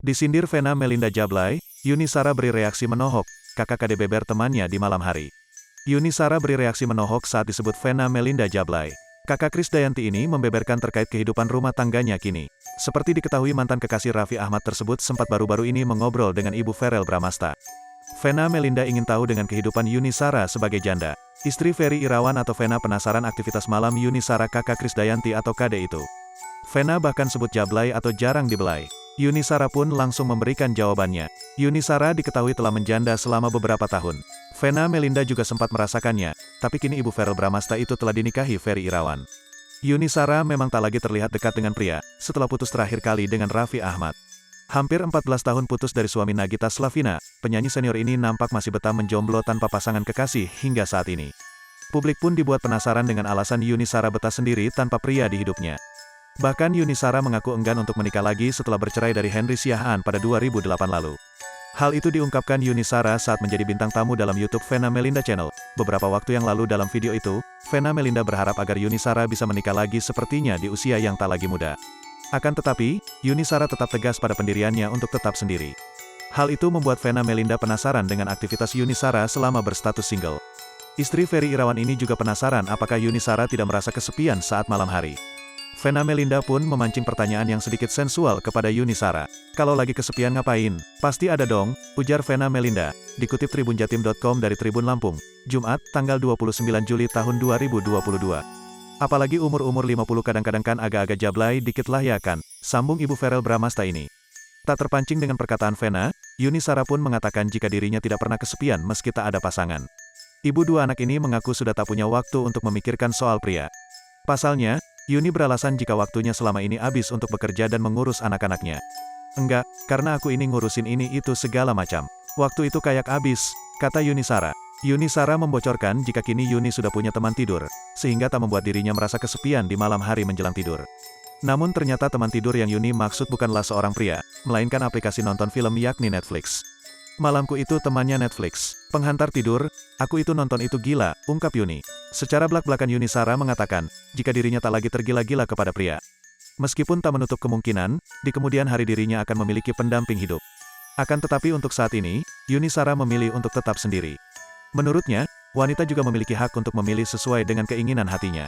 Disindir Vena Melinda Jablay, Yuni Shara beri reaksi menohok, kakak KD beber temannya di malam hari. Yuni Shara beri reaksi menohok saat disebut Vena Melinda Jablay. Kakak Krisdayanti ini membeberkan terkait kehidupan rumah tangganya kini. Seperti diketahui, mantan kekasih Raffi Ahmad tersebut sempat baru-baru ini mengobrol dengan ibu Verrell Bramasta. Vena Melinda ingin tahu dengan kehidupan Yuni Shara sebagai janda. Istri Ferry Irawan atau Vena penasaran aktivitas malam Yuni Shara kakak Krisdayanti atau KD itu. Vena bahkan sebut Jablay atau jarang dibelai. Yuni Shara pun langsung memberikan jawabannya. Yuni Shara diketahui telah menjanda selama beberapa tahun. Vena Melinda juga sempat merasakannya, tapi kini ibu Verrell Bramasta itu telah dinikahi Ferry Irawan. Yuni Shara memang tak lagi terlihat dekat dengan pria, setelah putus terakhir kali dengan Raffi Ahmad. Hampir 14 tahun putus dari suami Nagita Slavina, penyanyi senior ini nampak masih betah menjomblo tanpa pasangan kekasih hingga saat ini. Publik pun dibuat penasaran dengan alasan Yuni Shara betah sendiri tanpa pria di hidupnya. Bahkan Yuni Shara mengaku enggan untuk menikah lagi setelah bercerai dari Henry Siahaan pada 2008 lalu. Hal itu diungkapkan Yuni Shara saat menjadi bintang tamu dalam YouTube Vena Melinda Channel. Beberapa waktu yang lalu dalam video itu, Vena Melinda berharap agar Yuni Shara bisa menikah lagi sepertinya di usia yang tak lagi muda. Akan tetapi, Yuni Shara tetap tegas pada pendiriannya untuk tetap sendiri. Hal itu membuat Vena Melinda penasaran dengan aktivitas Yuni Shara selama berstatus single. Istri Ferry Irawan ini juga penasaran apakah Yuni Shara tidak merasa kesepian saat malam hari. Vena Melinda pun memancing pertanyaan yang sedikit sensual kepada Yuni Shara. Kalau lagi kesepian ngapain? Pasti ada dong, ujar Vena Melinda. Dikutip tribunjatim.com dari Tribun Lampung, Jumat, tanggal 29 Juli tahun 2022. Apalagi umur-umur 50 kadang-kadang kan agak-agak jablay dikit lah ya kan, sambung ibu Verrell Bramasta ini. Tak terpancing dengan perkataan Vena, Yuni Shara pun mengatakan jika dirinya tidak pernah kesepian meski tak ada pasangan. Ibu dua anak ini mengaku sudah tak punya waktu untuk memikirkan soal pria. Pasalnya, Yuni beralasan jika waktunya selama ini habis untuk bekerja dan mengurus anak-anaknya. Enggak, karena aku ini ngurusin ini itu segala macam. Waktu itu kayak habis, kata Yuni Shara. Yuni Shara membocorkan jika kini Yuni sudah punya teman tidur, sehingga tak membuat dirinya merasa kesepian di malam hari menjelang tidur. Namun ternyata teman tidur yang Yuni maksud bukanlah seorang pria, melainkan aplikasi nonton film yakni Netflix. Malamku itu temannya Netflix. Penghantar tidur, aku itu nonton itu gila, ungkap Yuni. Secara belak-belakan Yuni Shara mengatakan, jika dirinya tak lagi tergila-gila kepada pria. Meskipun tak menutup kemungkinan, di kemudian hari dirinya akan memiliki pendamping hidup. Akan tetapi untuk saat ini, Yuni Shara memilih untuk tetap sendiri. Menurutnya, wanita juga memiliki hak untuk memilih sesuai dengan keinginan hatinya.